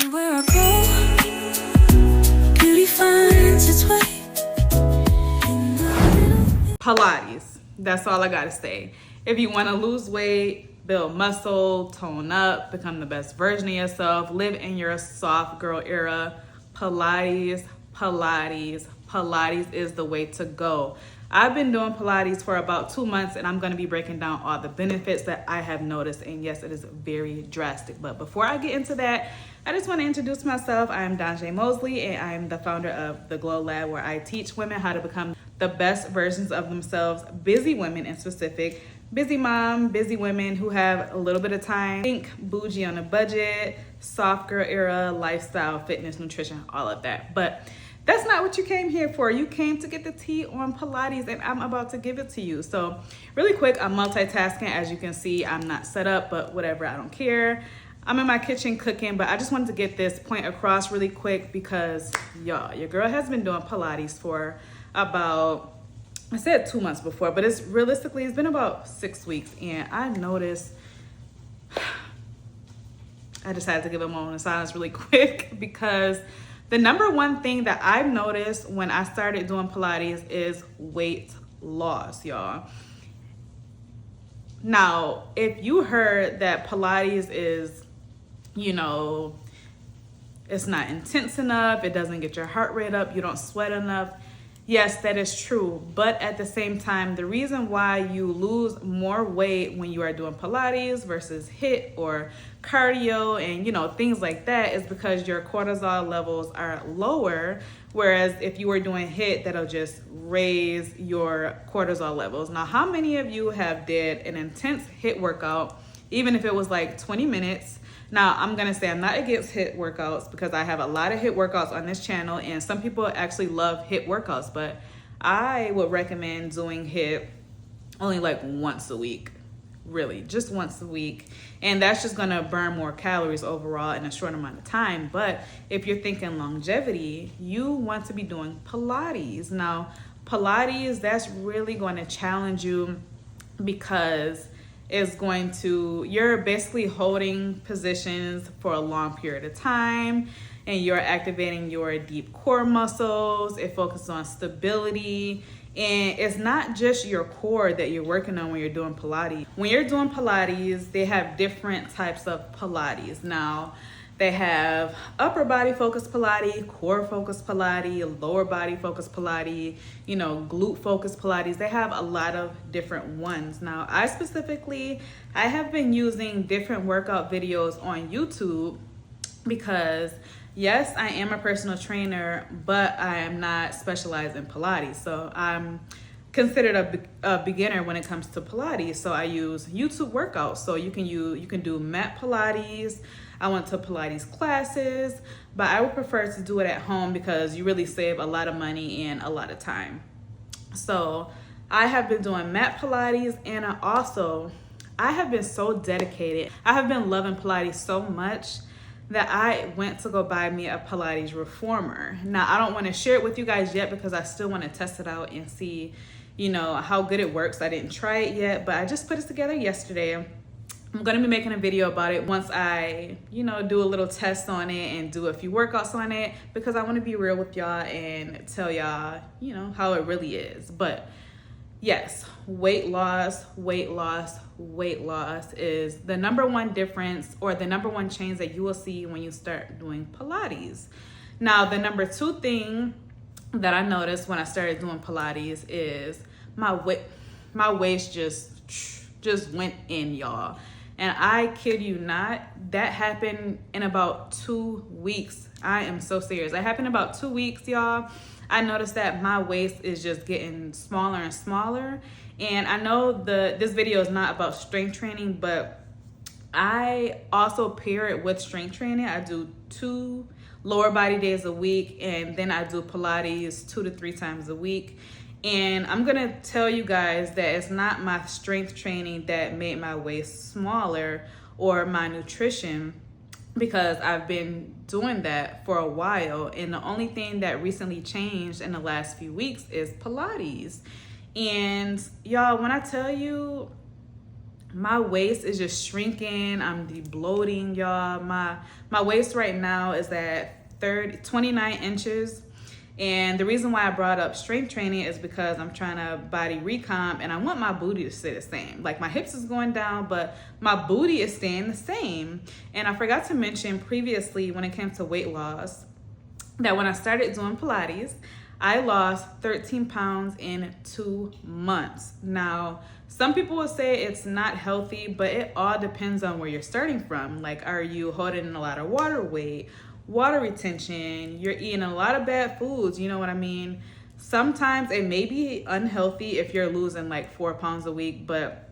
Where I go, beauty finds its way. Pilates. That's all I gotta say. If you want to lose weight, build muscle, tone up, become the best version of yourself, live in your soft girl era, Pilates is the way to go. I've been doing Pilates for about 2 months, and I'm going to be breaking down all the benefits that I have noticed. And yes, it is very drastic. But before I get into that, I just want to introduce myself. I am Donjay Mosley, and I am the founder of the Glow Lab, where I teach women how to become the best versions of themselves, busy women in specific, busy mom, busy women who have a little bit of time, think bougie on a budget, soft girl era, lifestyle, fitness, nutrition, all of that. But that's not what you came here for. You came to get the tea on Pilates, and I'm about to give it to you. So really quick, I'm multitasking. As you can see, I'm not set up, but whatever, I don't care. I'm in my kitchen cooking, but I just wanted to get this point across really quick because y'all, your girl has been doing Pilates for about, I said 2 months before, but it's been about 6 weeks. And I noticed, I just had to give a moment of silence really quick because the number one thing that I've noticed when I started doing Pilates is weight loss, y'all. Now, if you heard that Pilates is, it's not intense enough, it doesn't get your heart rate up, you don't sweat enough, yes, that is true. But at the same time, the reason why you lose more weight when you are doing Pilates versus HIIT or cardio and things like that is because your cortisol levels are lower. Whereas if you were doing HIIT, that'll just raise your cortisol levels. Now, how many of you have did an intense HIIT workout, even if it was like 20 minutes? Now, I'm going to say I'm not against HIIT workouts because I have a lot of HIIT workouts on this channel, and some people actually love HIIT workouts, but I would recommend doing HIIT only like once a week, really, just once a week. And that's just going to burn more calories overall in a short amount of time. But if you're thinking longevity, you want to be doing Pilates. Now, Pilates, that's really going to challenge you because you're basically holding positions for a long period of time, and you're activating your deep core muscles. It focuses on stability, and it's not just your core that you're working on when you're doing Pilates. When you're doing Pilates, they have different types of Pilates. Now, they have upper body focused Pilates, core focused Pilates, lower body focused Pilates, glute focused Pilates. They have a lot of different ones. Now, I have been using different workout videos on YouTube because yes, I am a personal trainer, but I am not specialized in Pilates. So I'm considered a beginner when it comes to Pilates. So I use YouTube workouts. So you can do mat Pilates. I went to Pilates classes, but I would prefer to do it at home because you really save a lot of money and a lot of time. So I have been doing mat Pilates, and I have been so dedicated. I have been loving Pilates so much that I went to go buy me a Pilates reformer. Now, I don't want to share it with you guys yet because I still want to test it out and see, how good it works. I didn't try it yet, but I just put it together yesterday. I'm going to be making a video about it once I, do a little test on it and do a few workouts on it because I want to be real with y'all and tell y'all, how it really is. But yes, weight loss is the number one difference or the number one change that you will see when you start doing Pilates. Now, the number two thing that I noticed when I started doing Pilates is my waist just went in, y'all. And I kid you not, that happened in about 2 weeks. I am so serious. That happened about 2 weeks, y'all. I noticed that my waist is just getting smaller and smaller. And I know this video is not about strength training, but I also pair it with strength training. I do 2 lower body days a week, and then I do Pilates 2 to 3 times a week. And I'm gonna tell you guys that it's not my strength training that made my waist smaller or my nutrition, because I've been doing that for a while. And the only thing that recently changed in the last few weeks is Pilates. And y'all, when I tell you, my waist is just shrinking. I'm de-bloating, y'all. My waist right now is at 29 inches. And the reason why I brought up strength training is because I'm trying to body recomp and I want my booty to stay the same. Like my hips is going down, but my booty is staying the same. And I forgot to mention previously when it came to weight loss that when I started doing Pilates, I lost 13 pounds in 2 months. Now, some people will say it's not healthy, but it all depends on where you're starting from. Like, are you holding in a lot of water weight, water retention? You're eating a lot of bad foods, you know what I mean? Sometimes it may be unhealthy if you're losing like 4 pounds a week, but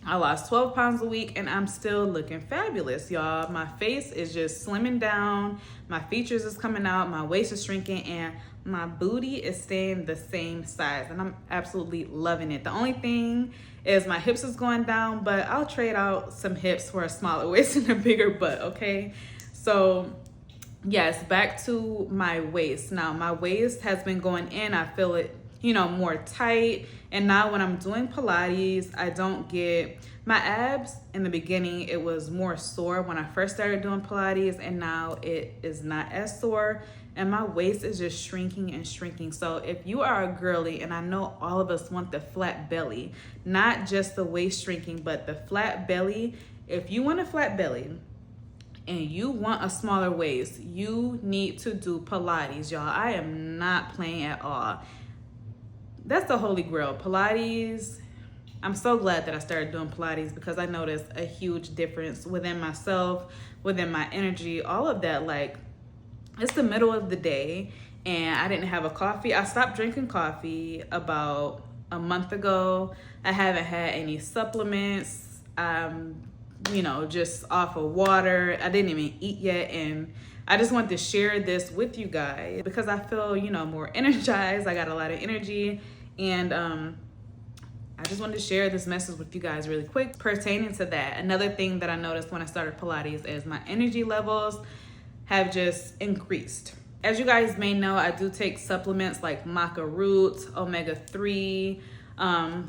I lost 12 pounds a week and I'm still looking fabulous, y'all. My face is just slimming down. My features is coming out. My waist is shrinking and my booty is staying the same size. And I'm absolutely loving it. The only thing is my hips is going down, but I'll trade out some hips for a smaller waist and a bigger butt, okay? So yes, back to my waist. Now my waist has been going in. I feel it, you know, more tight. And now when I'm doing Pilates, I don't get my abs. In the beginning, it was more sore when I first started doing Pilates, and now it is not as sore. And my waist is just shrinking and shrinking. So if you are a girly, and I know all of us want the flat belly, not just the waist shrinking, but the flat belly. If you want a flat belly and you want a smaller waist, you need to do Pilates, y'all. I am not playing at all. That's the holy grail, Pilates. I'm so glad that I started doing Pilates because I noticed a huge difference within myself, within my energy, all of that. Like, it's the middle of the day and I didn't have a coffee. I stopped drinking coffee about a month ago. I haven't had any supplements. You know, just off of water. I didn't even eat yet, and I just wanted to share this with you guys because I feel, you know, more energized. I got a lot of energy, and I just wanted to share this message with you guys really quick pertaining to that. Another thing that I noticed when I started Pilates is my energy levels have just increased. As you guys may know, I do take supplements like maca roots, omega-3.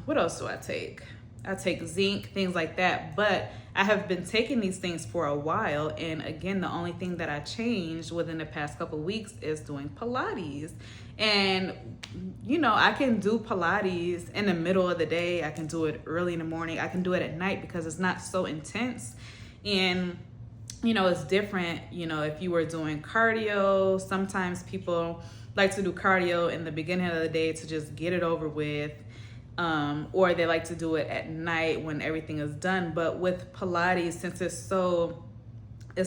What else do I take? I take zinc, things like that. But I have been taking these things for a while. And again, the only thing that I changed within the past couple of weeks is doing Pilates. And, you know, I can do Pilates in the middle of the day. I can do it early in the morning. I can do it at night because it's not so intense. And, you know, it's different, you know, if you were doing cardio. Sometimes people like to do cardio in the beginning of the day to just get it over with. Or they like to do it at night when everything is done. But with Pilates, since it's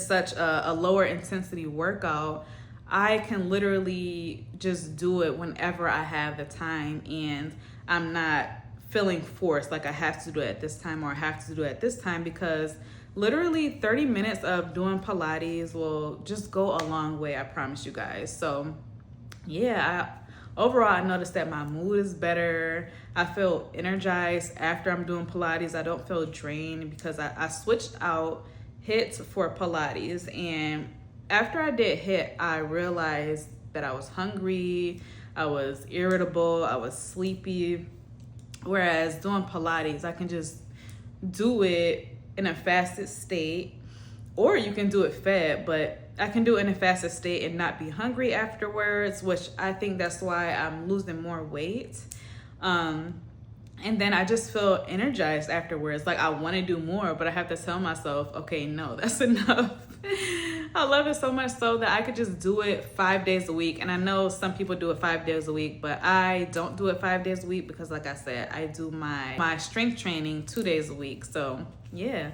such a lower intensity workout, I can literally just do it whenever I have the time, and I'm not feeling forced like I have to do it at this time or I have to do it at this time, because literally 30 minutes of doing Pilates will just go a long way, I promise you guys. So yeah, overall, I noticed that my mood is better. I feel energized after I'm doing Pilates. I don't feel drained because I switched out HIIT for Pilates. And after I did HIIT, I realized that I was hungry, I was irritable, I was sleepy. Whereas doing Pilates, I can just do it in a fasted state, or you can do it fed, but I can do it in a fasted state and not be hungry afterwards, which I think that's why I'm losing more weight. And then I just feel energized afterwards. Like I want to do more, but I have to tell myself, okay, no, that's enough. I love it so much so that I could just do it 5 days a week. And I know some people do it 5 days a week, but I don't do it 5 days a week because like I said, I do my strength training 2 days a week. So yeah.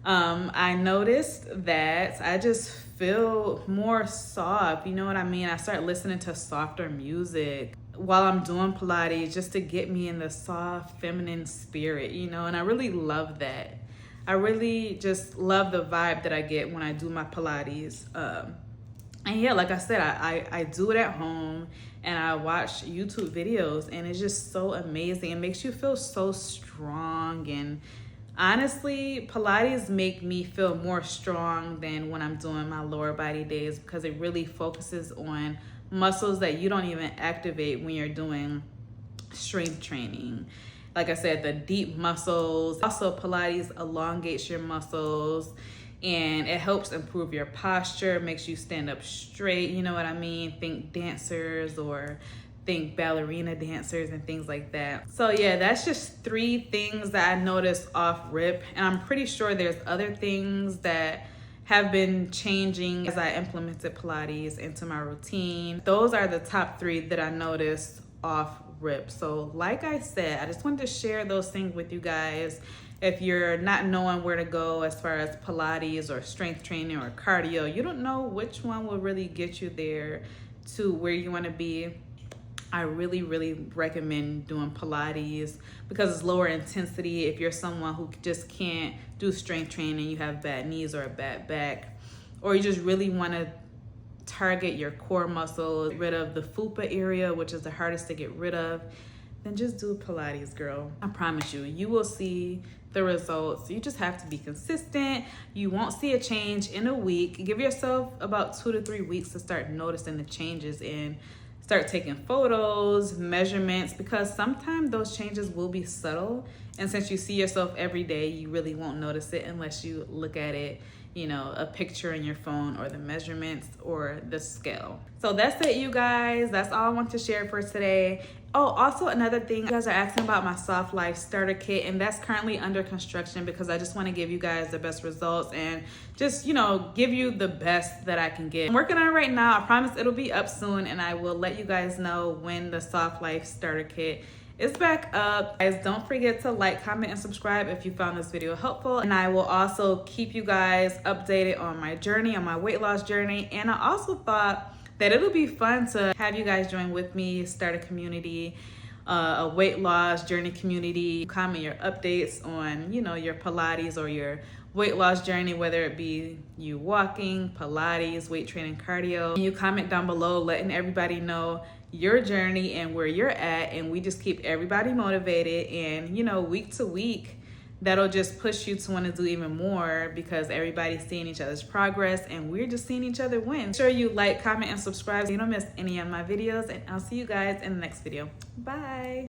I noticed that I just feel more soft, you know what I mean? I start listening to softer music while I'm doing Pilates just to get me in the soft, feminine spirit, you know, and I really love that. I really just love the vibe that I get when I do my Pilates. And yeah, like I said, I do it at home and I watch YouTube videos, and it's just so amazing. It makes you feel so strong, and honestly, Pilates make me feel more strong than when I'm doing my lower body days, because it really focuses on muscles that you don't even activate when you're doing strength training. like I said, the deep muscles. Also, Pilates elongates your muscles and it helps improve your posture, makes you stand up straight. You know what I mean? Think dancers or think ballerina dancers and things like that. So yeah, that's just 3 things that I noticed off rip. And I'm pretty sure there's other things that have been changing as I implemented Pilates into my routine. Those are the top 3 that I noticed off rip. So like I said, I just wanted to share those things with you guys. If you're not knowing where to go as far as Pilates or strength training or cardio, you don't know which one will really get you there to where you want to be, I really, really recommend doing Pilates because it's lower intensity. If you're someone who just can't do strength training, you have bad knees or a bad back, or you just really want to target your core muscles, get rid of the fupa area, which is the hardest to get rid of, then just do Pilates, girl. I promise you, you will see the results. You just have to be consistent. You won't see a change in a week. Give yourself about 2 to 3 weeks to start noticing the changes and start taking photos, measurements, because sometimes those changes will be subtle. And since you see yourself every day, you really won't notice it unless you look at it, you know, a picture in your phone or the measurements or the scale. So that's it, you guys. That's all I want to share for today. Oh, also another thing, you guys are asking about my Soft Life starter kit, and that's currently under construction because I just want to give you guys the best results and just, you know, give you the best that I can get. I'm working on it right now. I promise it'll be up soon, and I will let you guys know when the Soft Life starter kit is back up. Guys, don't forget to like, comment, and subscribe if you found this video helpful. And I will also keep you guys updated on my journey, on my weight loss journey. And I also thought that it'll be fun to have you guys join with me, start a community, a weight loss journey community. Comment your updates on, you know, your Pilates or your weight loss journey, whether it be you walking, Pilates, weight training, cardio. And you comment down below letting everybody know your journey and where you're at, and we just keep everybody motivated. And you know, week to week, that'll just push you to want to do even more because everybody's seeing each other's progress and we're just seeing each other win. Make sure you like, comment, and subscribe so you don't miss any of my videos, and I'll see you guys in the next video. Bye.